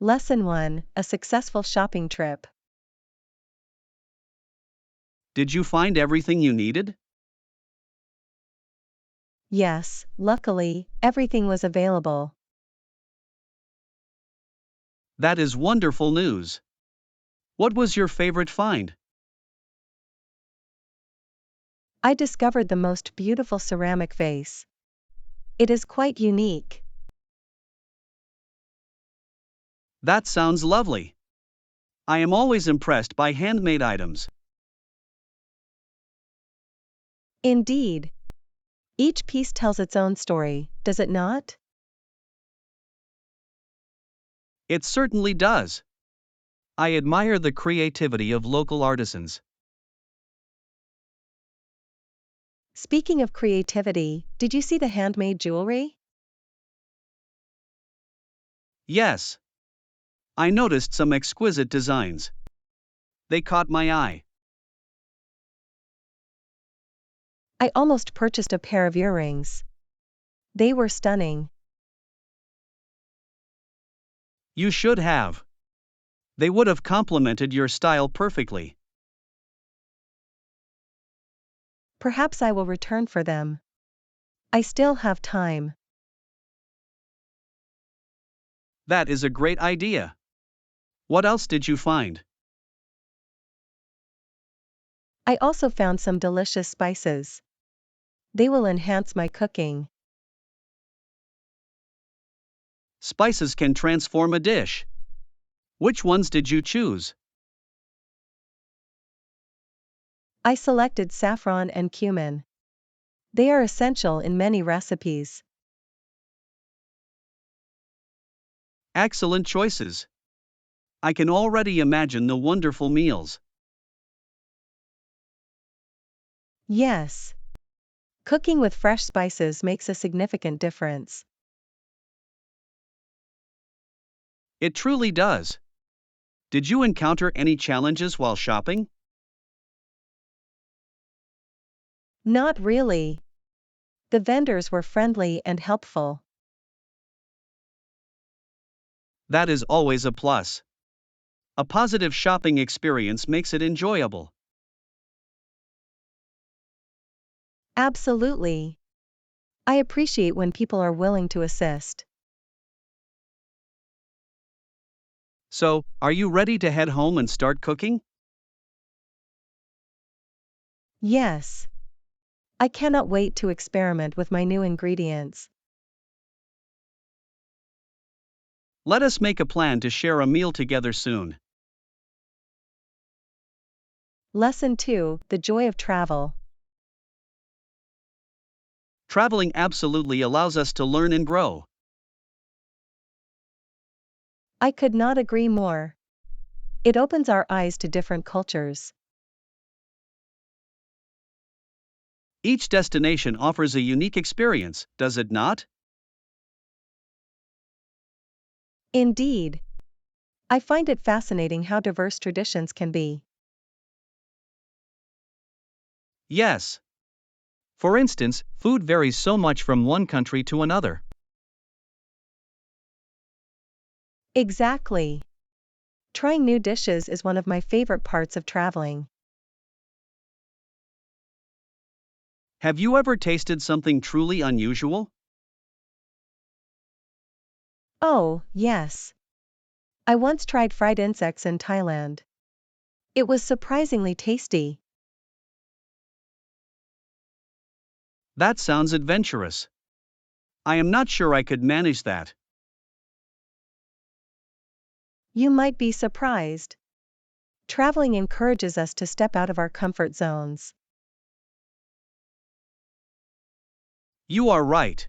Lesson 1: A successful shopping trip. Did you find everything you needed? Yes, luckily, everything was available. That is wonderful news. What was your favorite find? I discovered the most beautiful ceramic vase. It is quite unique. That sounds lovely. I am always impressed by handmade items. Indeed. Each piece tells its own story, does it not? It certainly does. I admire the creativity of local artisans. Speaking of creativity, did you see the handmade jewelry? Yes. I noticed some exquisite designs. They caught my eye. I almost purchased a pair of earrings. They were stunning. You should have. They would have complemented your style perfectly. Perhaps I will return for them. I still have time. That is a great idea. What else did you find? I also found some delicious spices. They will enhance my cooking. Spices can transform a dish. Which ones did you choose? I selected saffron and cumin. They are essential in many recipes. Excellent choices. I can already imagine the wonderful meals. Yes. Cooking with fresh spices makes a significant difference. It truly does. Did you encounter any challenges while shopping? Not really. The vendors were friendly and helpful. That is always a plus. A positive shopping experience makes it enjoyable. Absolutely. I appreciate when people are willing to assist. So, are you ready to head home and start cooking? Yes. I cannot wait to experiment with my new ingredients. Let us make a plan to share a meal together soon. Lesson 2: The joy of travel. Traveling absolutely allows us to learn and grow. I could not agree more. It opens our eyes to different cultures. Each destination offers a unique experience, does it not? Indeed. I find it fascinating how diverse traditions can be. Yes. For instance, food varies so much from one country to another. Exactly. Trying new dishes is one of my favorite parts of traveling. Have you ever tasted something truly unusual? Oh, yes. I once tried fried insects in Thailand. It was surprisingly tasty. That sounds adventurous. I am not sure I could manage that. You might be surprised. Traveling encourages us to step out of our comfort zones. You are right.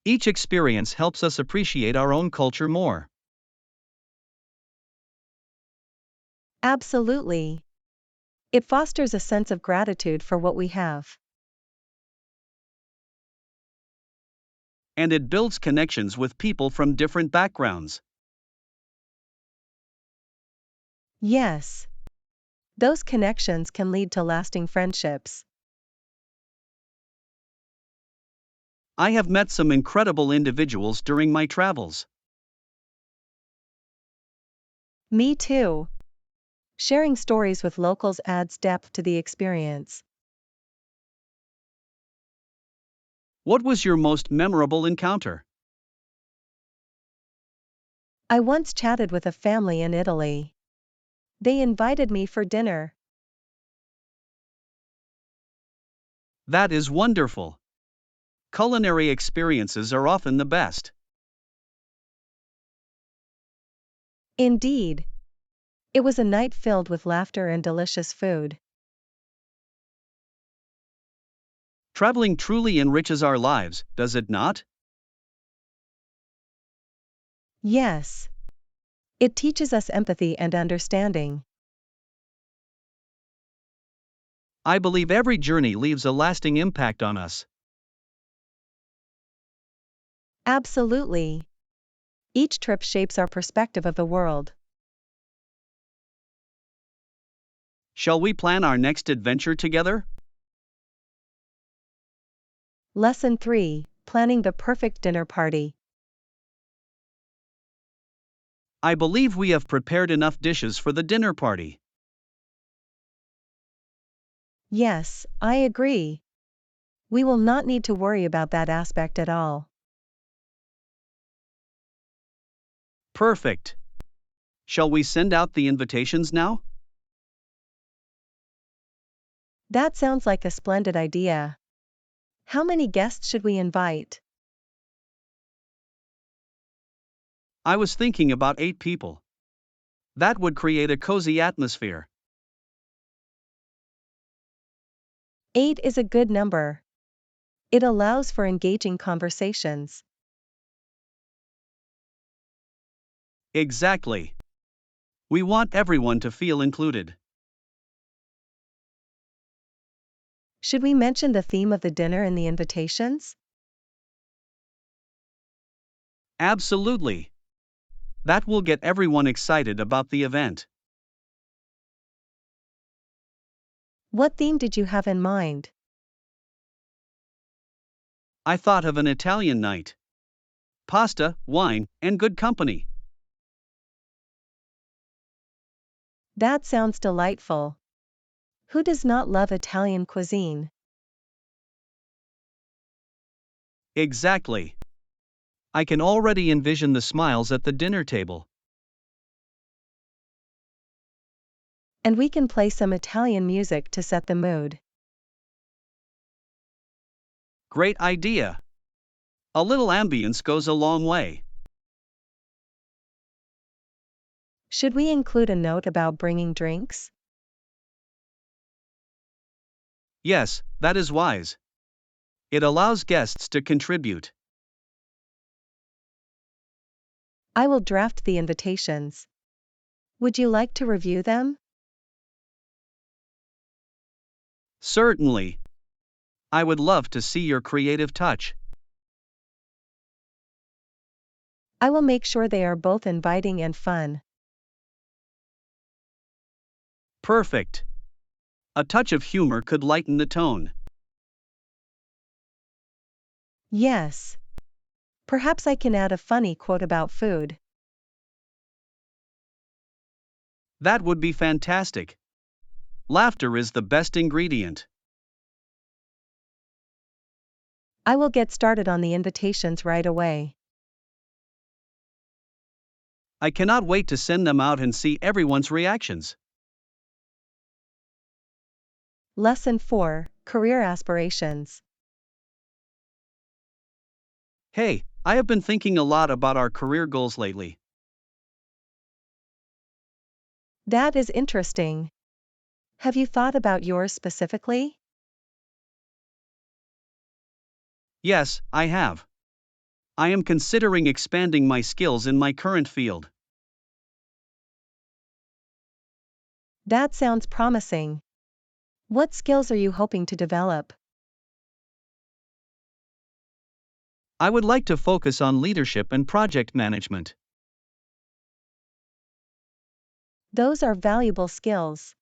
Each experience helps us appreciate our own culture more. Absolutely. It fosters a sense of gratitude for what we have. And it builds connections with people from different backgrounds. Yes. Those connections can lead to lasting friendships. I have met some incredible individuals during my travels. Me too. Sharing stories with locals adds depth to the experience. What was your most memorable encounter? I once chatted with a family in Italy. They invited me for dinner. That is wonderful. Culinary experiences are often the best. Indeed. It was a night filled with laughter and delicious food. Traveling truly enriches our lives, does it not? Yes. It teaches us empathy and understanding. I believe every journey leaves a lasting impact on us. Absolutely. Each trip shapes our perspective of the world. Shall we plan our next adventure together? Lesson 3: Planning the perfect dinner party. I believe we have prepared enough dishes for the dinner party. Yes, I agree. We will not need to worry about that aspect at all. Perfect. Shall we send out the invitations now? That sounds like a splendid idea. How many guests should we invite? I was thinking about 8 people. That would create a cozy atmosphere. 8 is a good number. It allows for engaging conversations. Exactly. We want everyone to feel included. Should we mention the theme of the dinner in the invitations? Absolutely. That will get everyone excited about the event. What theme did you have in mind? I thought of an Italian night. Pasta, wine, and good company. That sounds delightful. Who does not love Italian cuisine? Exactly. I can already envision the smiles at the dinner table. And we can play some Italian music to set the mood. Great idea. A little ambience goes a long way. Should we include a note about bringing drinks? Yes, that is wise. It allows guests to contribute. I will draft the invitations. Would you like to review them? Certainly. I would love to see your creative touch. I will make sure they are both inviting and fun. Perfect. A touch of humor could lighten the tone. Yes. Perhaps I can add a funny quote about food. That would be fantastic. Laughter is the best ingredient. I will get started on the invitations right away. I cannot wait to send them out and see everyone's reactions. Lesson 4: Career Aspirations. Hey, I have been thinking a lot about our career goals lately. That is interesting. Have you thought about yours specifically? Yes, I have. I am considering expanding my skills in my current field. That sounds promising. What skills are you hoping to develop? I would like to focus on leadership and project management. Those are valuable skills.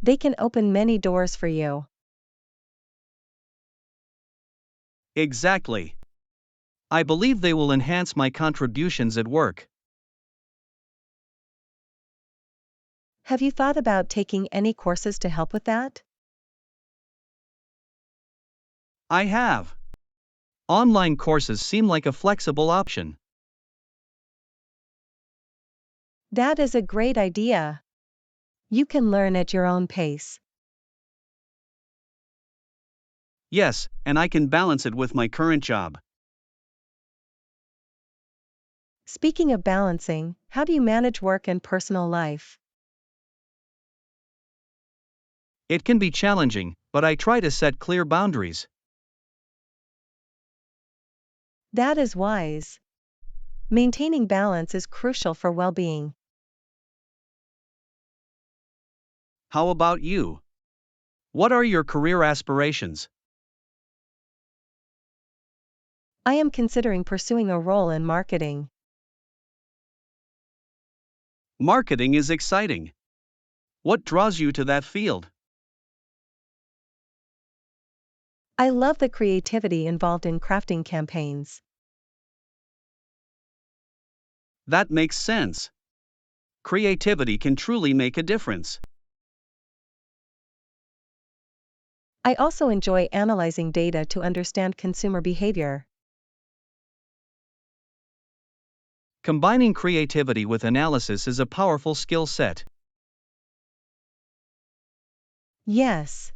They can open many doors for you. Exactly. I believe they will enhance my contributions at work. Have you thought about taking any courses to help with that? I have. Online courses seem like a flexible option. That is a great idea. You can learn at your own pace. Yes, and I can balance it with my current job. Speaking of balancing, how do you manage work and personal life? It can be challenging, but I try to set clear boundaries. That is wise. Maintaining balance is crucial for well-being. How about you? What are your career aspirations? I am considering pursuing a role in marketing. Marketing is exciting. What draws you to that field? I love the creativity involved in crafting campaigns. That makes sense. Creativity can truly make a difference. I also enjoy analyzing data to understand consumer behavior. Combining creativity with analysis is a powerful skill set. Yes.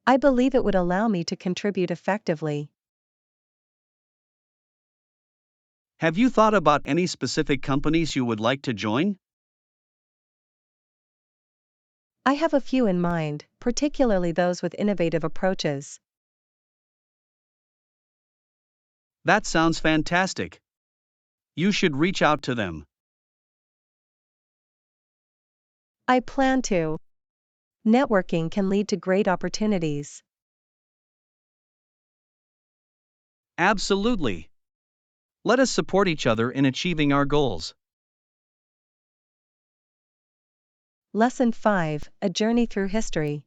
I believe it would allow me to contribute effectively. Have you thought about any specific companies you would like to join? I have a few in mind, particularly those with innovative approaches. That sounds fantastic. You should reach out to them. I plan to. Networking can lead to great opportunities. Absolutely. Let us support each other in achieving our goals. Lesson 5: A Journey Through History.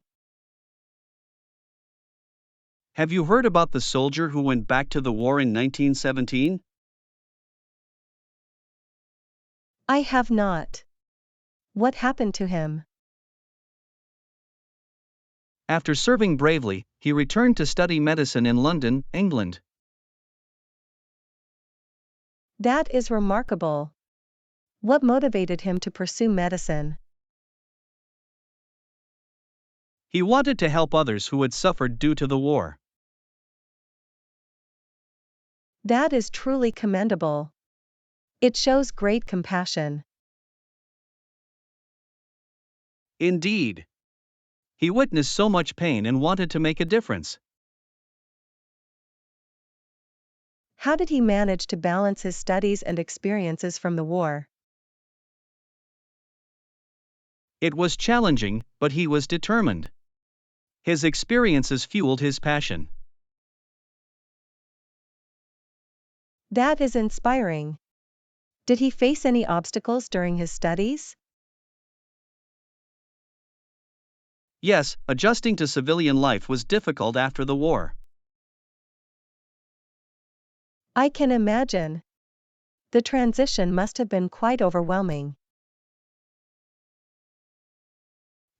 Have you heard about the soldier who went back to the war in 1917? I have not. What happened to him? After serving bravely, he returned to study medicine in London, England. That is remarkable. What motivated him to pursue medicine? He wanted to help others who had suffered due to the war. That is truly commendable. It shows great compassion. Indeed. He witnessed so much pain and wanted to make a difference. How did he manage to balance his studies and experiences from the war? It was challenging, but he was determined. His experiences fueled his passion. That is inspiring. Did he face any obstacles during his studies? Yes, adjusting to civilian life was difficult after the war. I can imagine. The transition must have been quite overwhelming.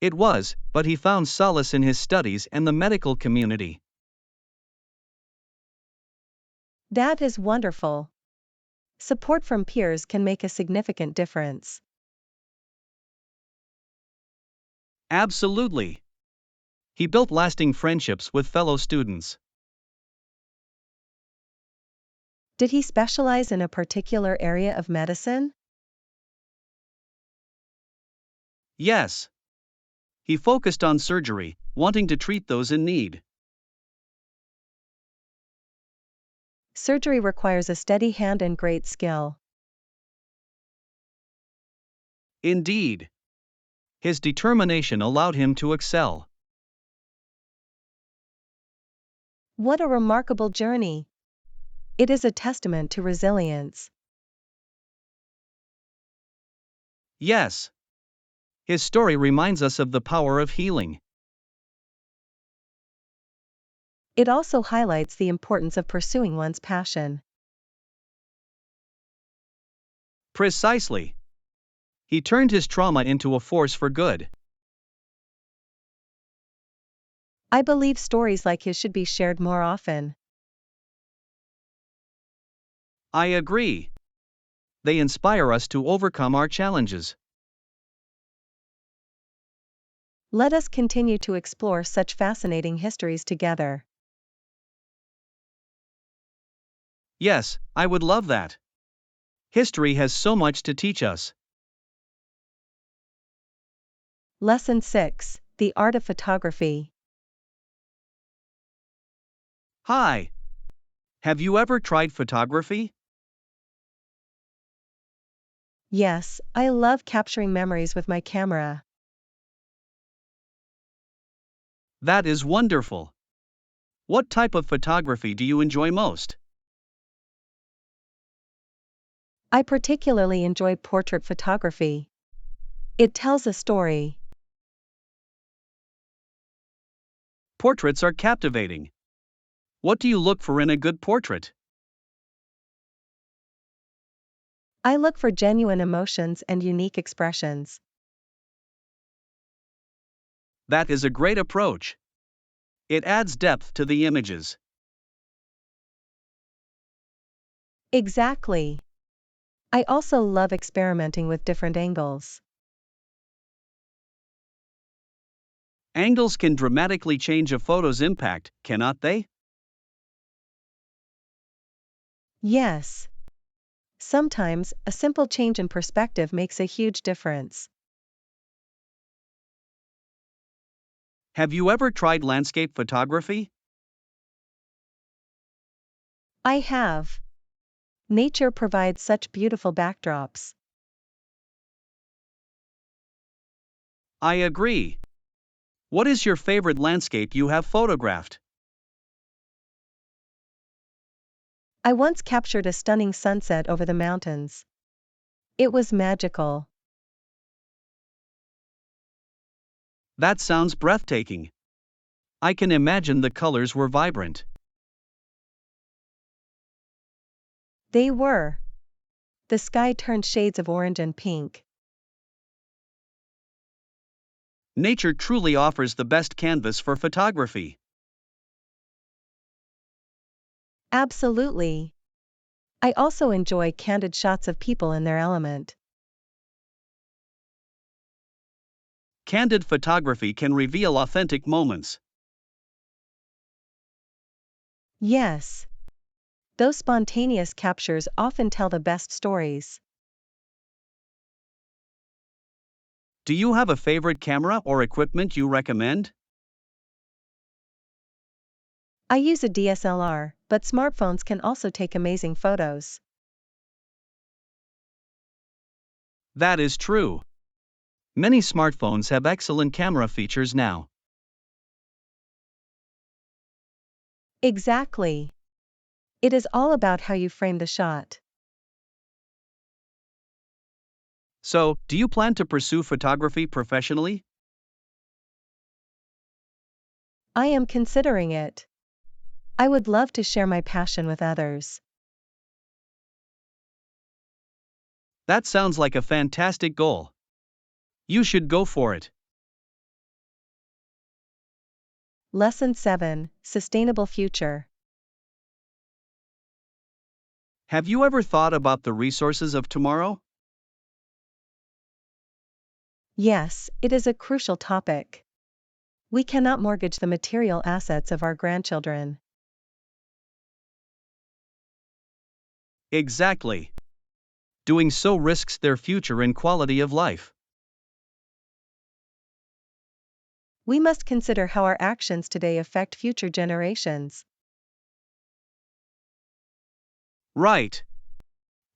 It was, but he found solace in his studies and the medical community. That is wonderful. Support from peers can make a significant difference. Absolutely. He built lasting friendships with fellow students. Did he specialize in a particular area of medicine? Yes. He focused on surgery, wanting to treat those in need. Surgery requires a steady hand and great skill. Indeed. His determination allowed him to excel. What a remarkable journey! It is a testament to resilience. Yes. His story reminds us of the power of healing. It also highlights the importance of pursuing one's passion. Precisely. He turned his trauma into a force for good. I believe stories like his should be shared more often. I agree. They inspire us to overcome our challenges. Let us continue to explore such fascinating histories together. Yes, I would love that. History has so much to teach us. Lesson 6: The Art of Photography. Hi. Have you ever tried photography? Yes, I love capturing memories with my camera. That is wonderful. What type of photography do you enjoy most? I particularly enjoy portrait photography. It tells a story. Portraits are captivating. What do you look for in a good portrait? I look for genuine emotions and unique expressions. That is a great approach. It adds depth to the images. Exactly. I also love experimenting with different angles. Angles can dramatically change a photo's impact, cannot they? Yes. Sometimes, a simple change in perspective makes a huge difference. Have you ever tried landscape photography? I have. Nature provides such beautiful backdrops. I agree. What is your favorite landscape you have photographed? I once captured a stunning sunset over the mountains. It was magical. That sounds breathtaking. I can imagine the colors were vibrant. They were. The sky turned shades of orange and pink. Nature truly offers the best canvas for photography. Absolutely. I also enjoy candid shots of people in their element. Candid photography can reveal authentic moments. Yes. Those spontaneous captures often tell the best stories. Do you have a favorite camera or equipment you recommend? I use a DSLR, but smartphones can also take amazing photos. That is true. Many smartphones have excellent camera features now. Exactly. It is all about how you frame the shot. So, do you plan to pursue photography professionally? I am considering it. I would love to share my passion with others. That sounds like a fantastic goal. You should go for it. Lesson 7: Sustainable Future. Have you ever thought about the resources of tomorrow? Yes, it is a crucial topic. We cannot mortgage the material assets of our grandchildren. Exactly. Doing so risks their future and quality of life. We must consider how our actions today affect future generations. Right.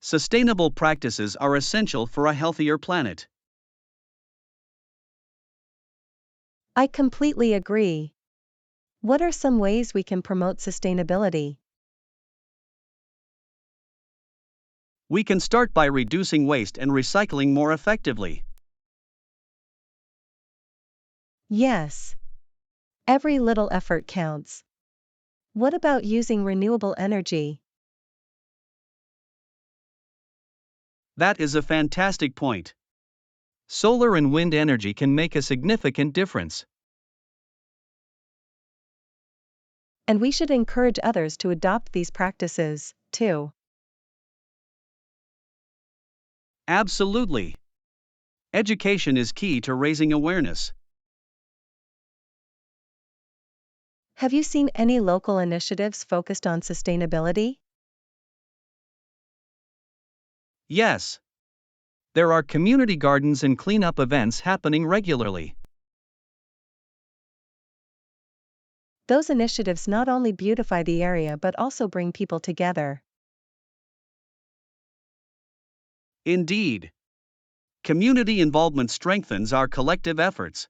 Sustainable practices are essential for a healthier planet. I completely agree. What are some ways we can promote sustainability? We can start by reducing waste and recycling more effectively. Yes. Every little effort counts. What about using renewable energy? That is a fantastic point. Solar and wind energy can make a significant difference. And we should encourage others to adopt these practices, too. Absolutely. Education is key to raising awareness. Have you seen any local initiatives focused on sustainability? Yes. There are community gardens and cleanup events happening regularly. Those initiatives not only beautify the area but also bring people together. Indeed. Community involvement strengthens our collective efforts.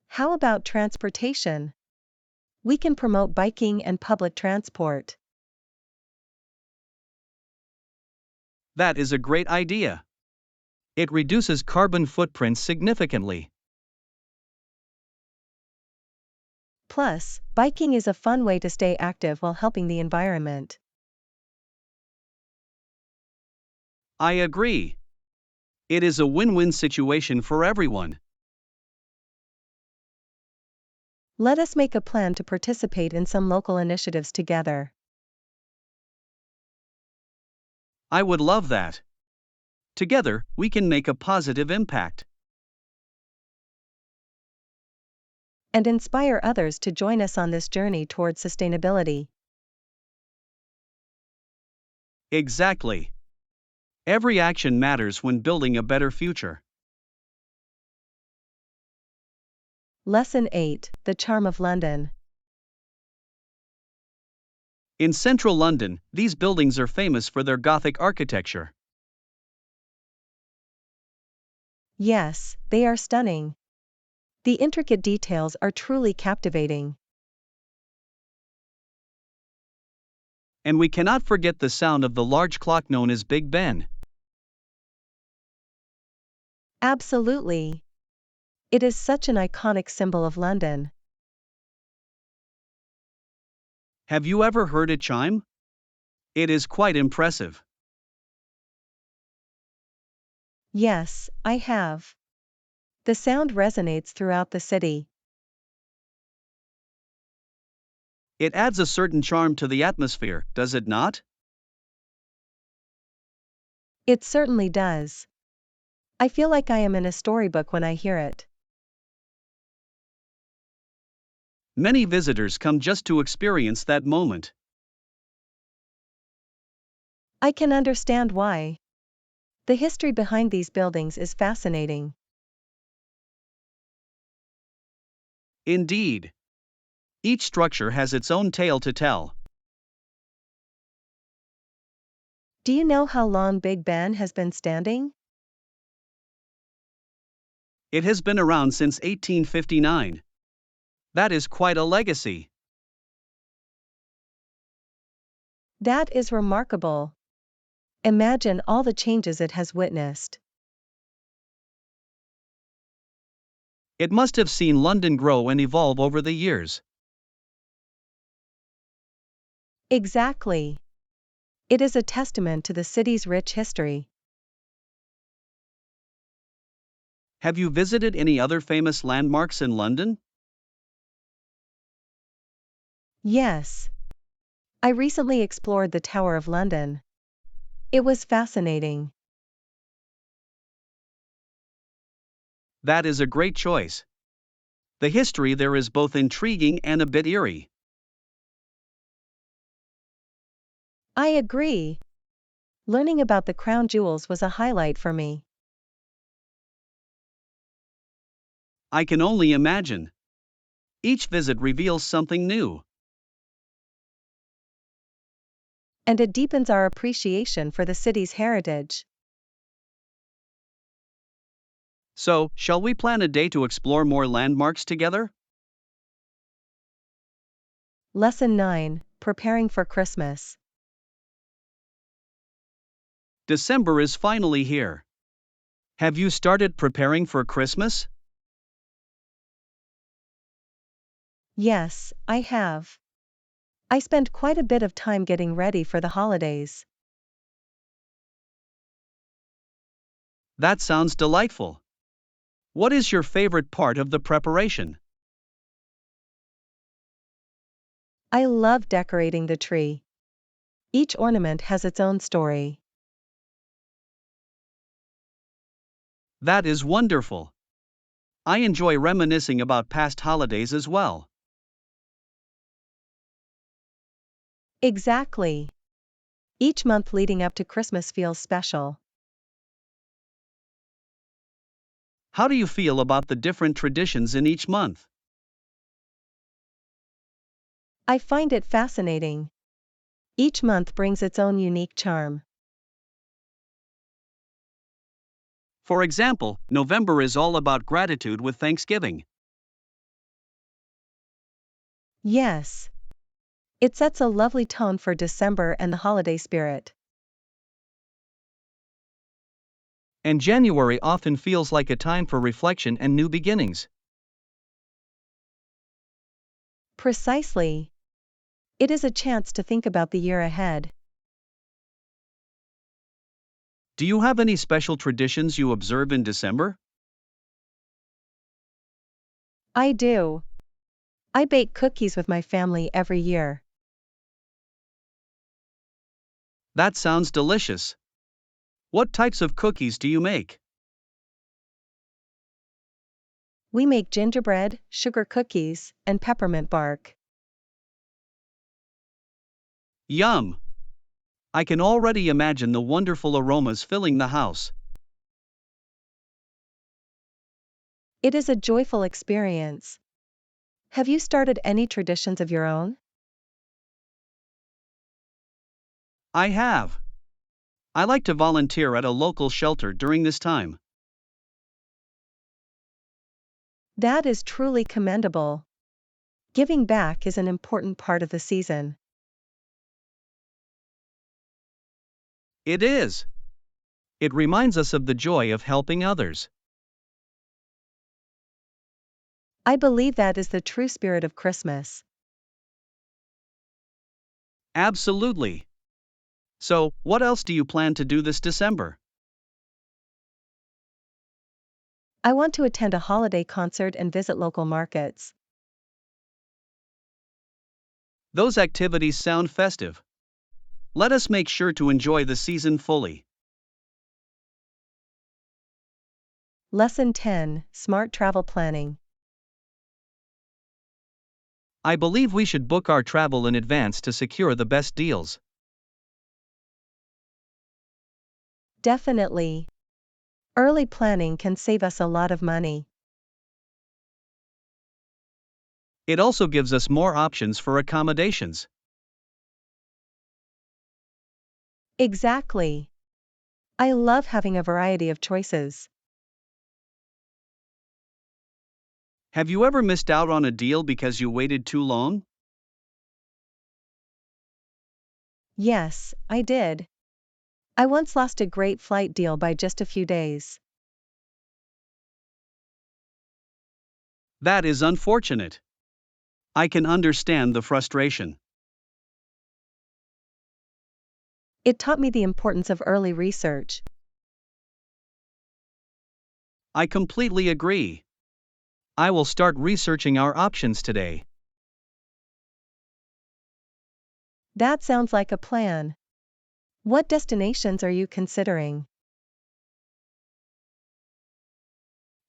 How about transportation? We can promote biking and public transport. That is a great idea. It reduces carbon footprints significantly. Plus, biking is a fun way to stay active while helping the environment. I agree. It is a win-win situation for everyone. Let us make a plan to participate in some local initiatives together. I would love that. Together, we can make a positive impact. And inspire others to join us on this journey towards sustainability. Exactly. Every action matters when building a better future. Lesson 8: The Charm of London. In central London, these buildings are famous for their Gothic architecture. Yes, they are stunning. The intricate details are truly captivating. And we cannot forget the sound of the large clock known as Big Ben. Absolutely. It is such an iconic symbol of London. Have you ever heard it chime? It is quite impressive. Yes, I have. The sound resonates throughout the city. It adds a certain charm to the atmosphere, does it not? It certainly does. I feel like I am in a storybook when I hear it. Many visitors come just to experience that moment. I can understand why. The history behind these buildings is fascinating. Indeed. Each structure has its own tale to tell. Do you know how long Big Ben has been standing? It has been around since 1859. That is quite a legacy. That is remarkable. Imagine all the changes it has witnessed. It must have seen London grow and evolve over the years. Exactly. It is a testament to the city's rich history. Have you visited any other famous landmarks in London? Yes. I recently explored the Tower of London. It was fascinating. That is a great choice. The history there is both intriguing and a bit eerie. I agree. Learning about the crown jewels was a highlight for me. I can only imagine. Each visit reveals something new. And it deepens our appreciation for the city's heritage. So, shall we plan a day to explore more landmarks together? Lesson 9: Preparing for Christmas. December is finally here. Have you started preparing for Christmas? Yes, I have. I spent quite a bit of time getting ready for the holidays. That sounds delightful. What is your favorite part of the preparation? I love decorating the tree. Each ornament has its own story. That is wonderful. I enjoy reminiscing about past holidays as well. Exactly. Each month leading up to Christmas feels special. How do you feel about the different traditions in each month? I find it fascinating. Each month brings its own unique charm. For example, November is all about gratitude with Thanksgiving. Yes. It sets a lovely tone for December and the holiday spirit. And January often feels like a time for reflection and new beginnings. Precisely. It is a chance to think about the year ahead. Do you have any special traditions you observe in December? I do. I bake cookies with my family every year. That sounds delicious. What types of cookies do you make? We make gingerbread, sugar cookies, and peppermint bark. Yum! I can already imagine the wonderful aromas filling the house. It is a joyful experience. Have you started any traditions of your own? I have. I like to volunteer at a local shelter during this time. That is truly commendable. Giving back is an important part of the season. It is. It reminds us of the joy of helping others. I believe that is the true spirit of Christmas. Absolutely. So, what else do you plan to do this December? I want to attend a holiday concert and visit local markets. Those activities sound festive. Let us make sure to enjoy the season fully. Lesson 10: Smart Travel Planning. I believe we should book our travel in advance to secure the best deals. Definitely. Early planning can save us a lot of money. It also gives us more options for accommodations. Exactly. I love having a variety of choices. Have you ever missed out on a deal because you waited too long? Yes, I did. I once lost a great flight deal by just a few days. That is unfortunate. I can understand the frustration. It taught me the importance of early research. I completely agree. I will start researching our options today. That sounds like a plan. What destinations are you considering?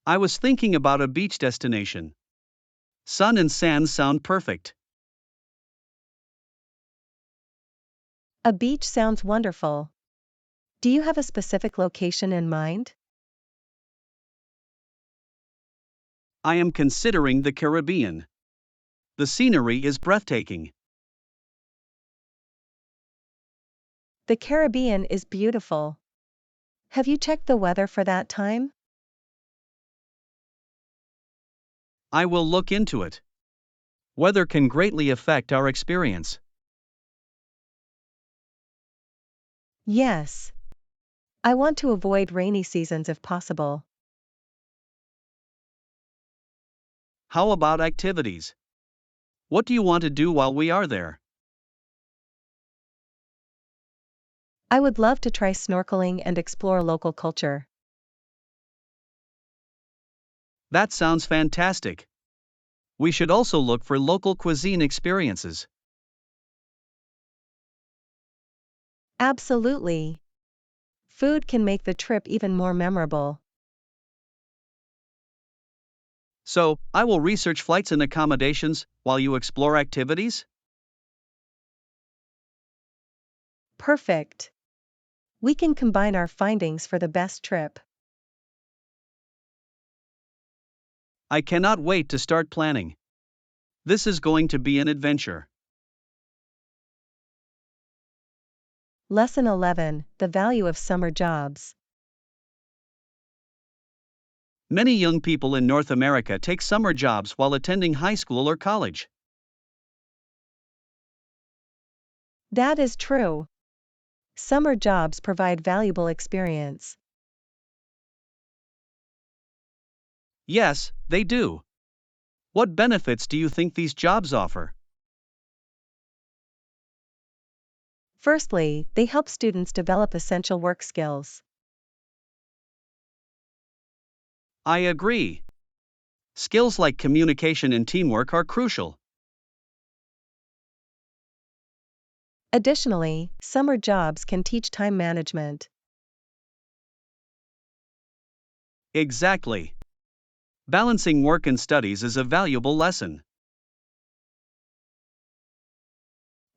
I was thinking about a beach destination. Sun and sand sound perfect. A beach sounds wonderful. Do you have a specific location in mind? I am considering the Caribbean. The scenery is breathtaking. The Caribbean is beautiful. Have you checked the weather for that time? I will look into it. Weather can greatly affect our experience. Yes. I want to avoid rainy seasons if possible. How about activities? What do you want to do while we are there? I would love to try snorkeling and explore local culture. That sounds fantastic. We should also look for local cuisine experiences. Absolutely. Food can make the trip even more memorable. So, I will research flights and accommodations while you explore activities? Perfect. We can combine our findings for the best trip. I cannot wait to start planning. This is going to be an adventure. Lesson 11: The value of summer jobs. Many young people in North America take summer jobs while attending high school or college. That is true. Summer jobs provide valuable experience. Yes, they do. What benefits do you think these jobs offer? Firstly, they help students develop essential work skills. I agree. Skills like communication and teamwork are crucial. Additionally, summer jobs can teach time management. Exactly. Balancing work and studies is a valuable lesson.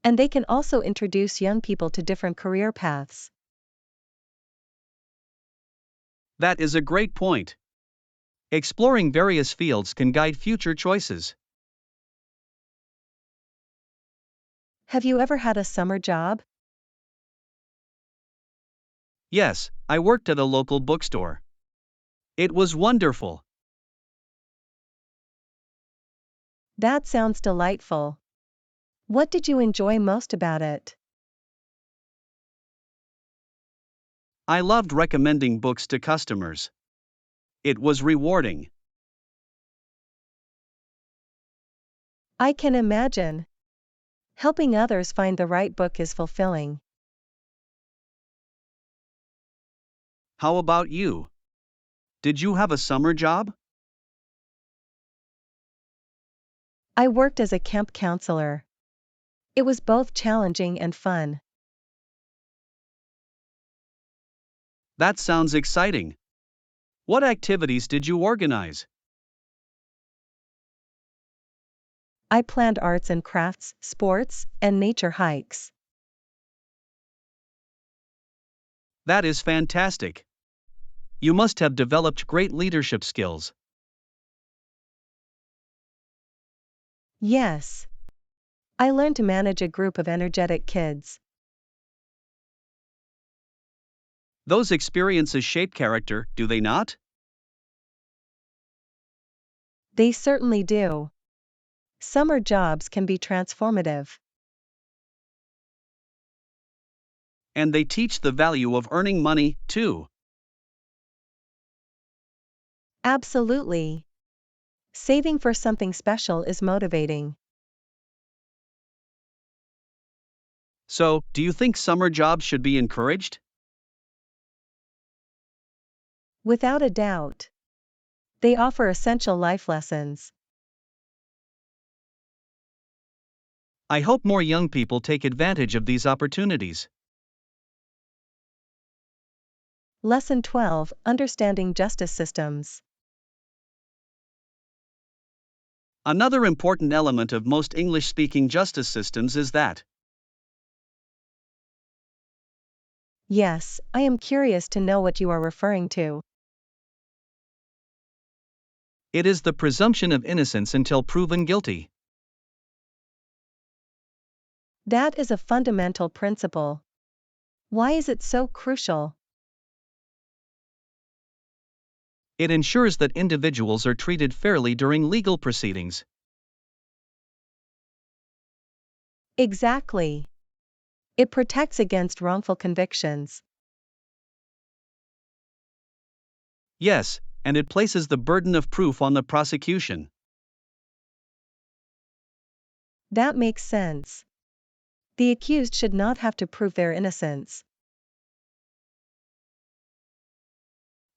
And they can also introduce young people to different career paths. That is a great point. Exploring various fields can guide future choices. Have you ever had a summer job? Yes, I worked at a local bookstore. It was wonderful. That sounds delightful. What did you enjoy most about it? I loved recommending books to customers. It was rewarding. I can imagine. Helping others find the right book is fulfilling. How about you? Did you have a summer job? I worked as a camp counselor. It was both challenging and fun. That sounds exciting. What activities did you organize? I planned arts and crafts, sports, and nature hikes. That is fantastic. You must have developed great leadership skills. Yes. I learned to manage a group of energetic kids. Those experiences shape character, do they not? They certainly do. Summer jobs can be transformative. And they teach the value of earning money, too. Absolutely. Saving for something special is motivating. So, do you think summer jobs should be encouraged? Without a doubt. They offer essential life lessons. I hope more young people take advantage of these opportunities. Lesson 12: Understanding justice systems. Another important element of most English speaking justice systems is that Yes, I am curious to know what you are referring to. it is the presumption of innocence until proven guilty. That is a fundamental principle. Why is it so crucial? It ensures that individuals are treated fairly during legal proceedings. Exactly. It protects against wrongful convictions. Yes, and it places the burden of proof on the prosecution. That makes sense. The accused should not have to prove their innocence.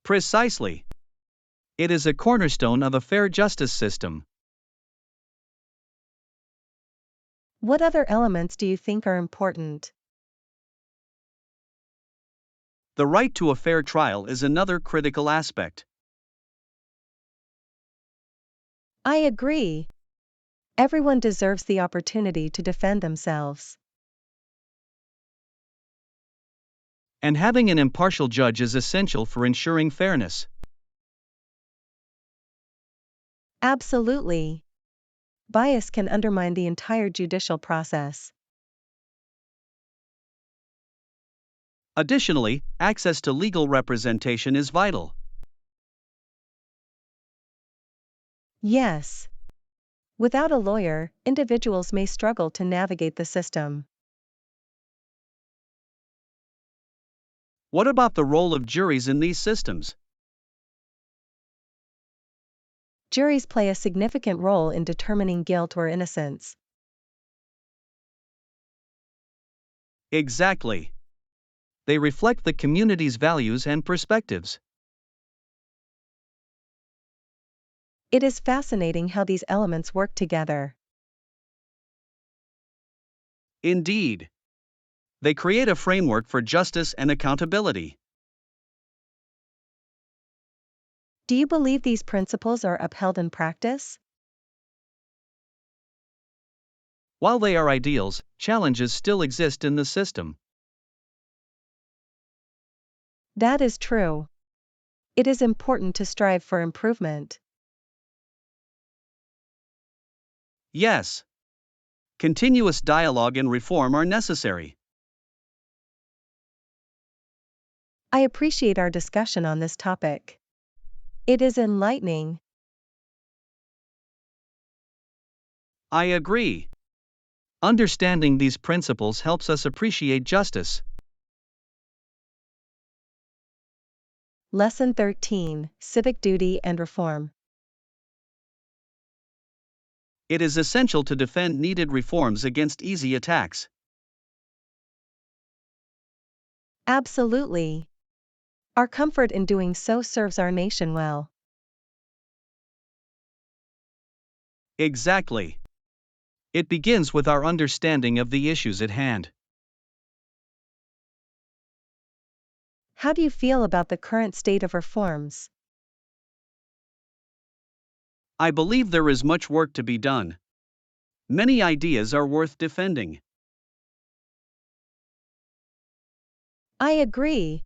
Precisely. It is a cornerstone of a fair justice system. What other elements do you think are important? The right to a fair trial is another critical aspect. I agree. Everyone deserves the opportunity to defend themselves. And having an impartial judge is essential for ensuring fairness. Absolutely. Bias can undermine the entire judicial process. Additionally, access to legal representation is vital. Yes. Without a lawyer, individuals may struggle to navigate the system. What about the role of juries in these systems? Juries play a significant role in determining guilt or innocence. Exactly. They reflect the community's values and perspectives. It is fascinating how these elements work together. Indeed. They create a framework for justice and accountability. Do you believe these principles are upheld in practice? While they are ideals, challenges still exist in the system. That is true. It is important to strive for improvement. Yes. Continuous dialogue and reform are necessary. I appreciate our discussion on this topic. It is enlightening. I agree. Understanding these principles helps us appreciate justice. Lesson 13: Civic Duty and Reform. It is essential to defend needed reforms against easy attacks. Absolutely. Our comfort in doing so serves our nation well. Exactly. It begins with our understanding of the issues at hand. How do you feel about the current state of reforms? I believe there is much work to be done. Many ideas are worth defending. I agree.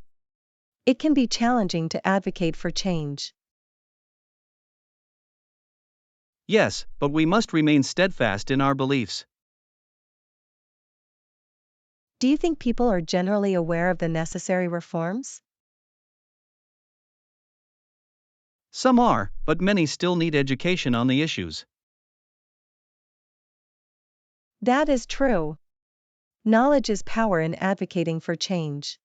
It can be challenging to advocate for change. Yes, but we must remain steadfast in our beliefs. Do you think people are generally aware of the necessary reforms? Some are, but many still need education on the issues. That is true. Knowledge is power in advocating for change.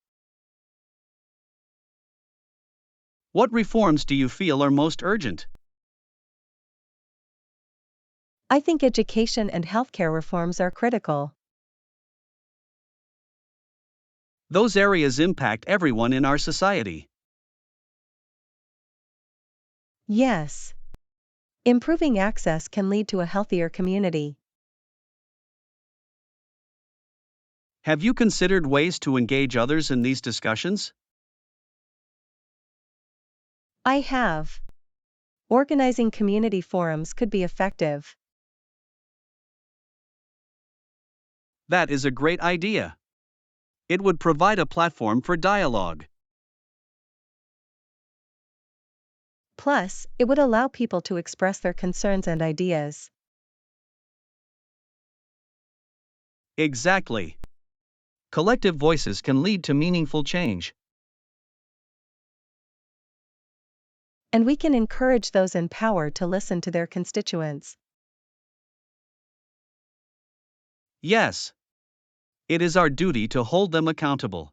What reforms do you feel are most urgent? I think education and healthcare reforms are critical. Those areas impact everyone in our society. Yes. Improving access can lead to a healthier community. Have you considered ways to engage others in these discussions? I have. Organizing community forums could be effective. That is a great idea. It would provide a platform for dialogue. Plus, it would allow people to express their concerns and ideas. Exactly. Collective voices can lead to meaningful change. And we can encourage those in power to listen to their constituents. Yes. It is our duty to hold them accountable.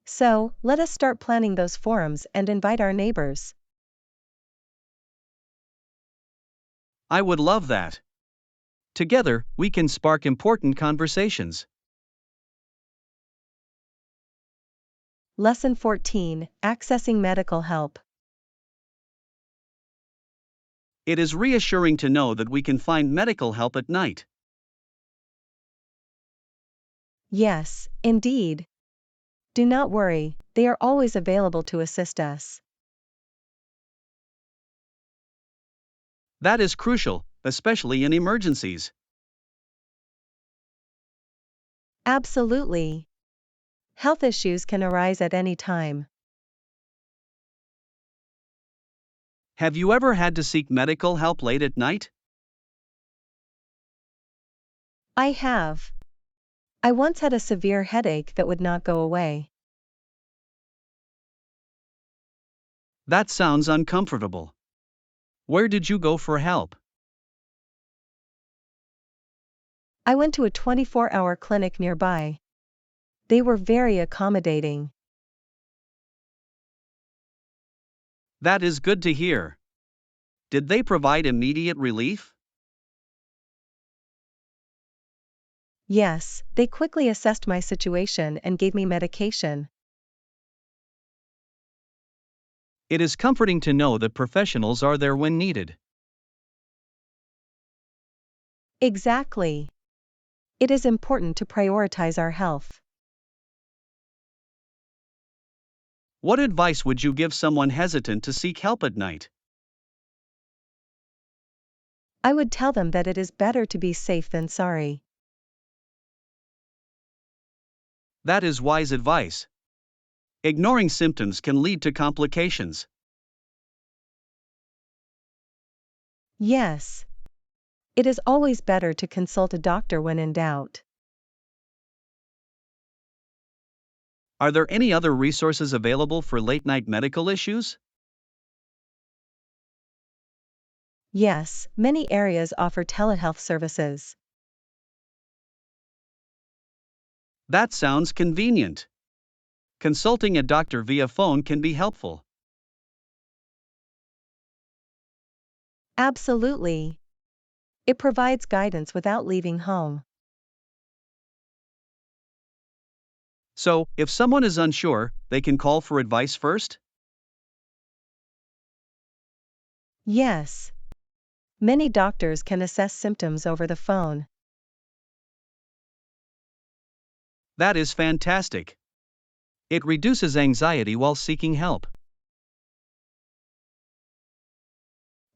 So, let us start planning those forums and invite our neighbors. I would love that. Together, we can spark important conversations. Lesson 14, Accessing Medical Help. It is reassuring to know that we can find medical help at night. Yes, indeed. Do not worry, they are always available to assist us. That is crucial, especially in emergencies. Absolutely. Health issues can arise at any time. Have you ever had to seek medical help late at night? I have. I once had a severe headache that would not go away. That sounds uncomfortable. Where did you go for help? I went to a 24-hour clinic nearby. They were very accommodating. That is good to hear. Did they provide immediate relief? Yes, they quickly assessed my situation and gave me medication. It is comforting to know that professionals are there when needed. Exactly. It is important to prioritize our health. What advice would you give someone hesitant to seek help at night? I would tell them that it is better to be safe than sorry. That is wise advice. Ignoring symptoms can lead to complications. Yes. It is always better to consult a doctor when in doubt. Are there any other resources available for late-night medical issues? Yes, many areas offer telehealth services. That sounds convenient. Consulting a doctor via phone can be helpful. Absolutely. It provides guidance without leaving home. So, if someone is unsure, they can call for advice first? Yes. Many doctors can assess symptoms over the phone. That is fantastic. It reduces anxiety while seeking help.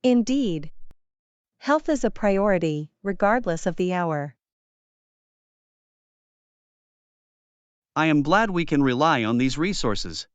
Indeed. Health is a priority, regardless of the hour. I am glad we can rely on these resources.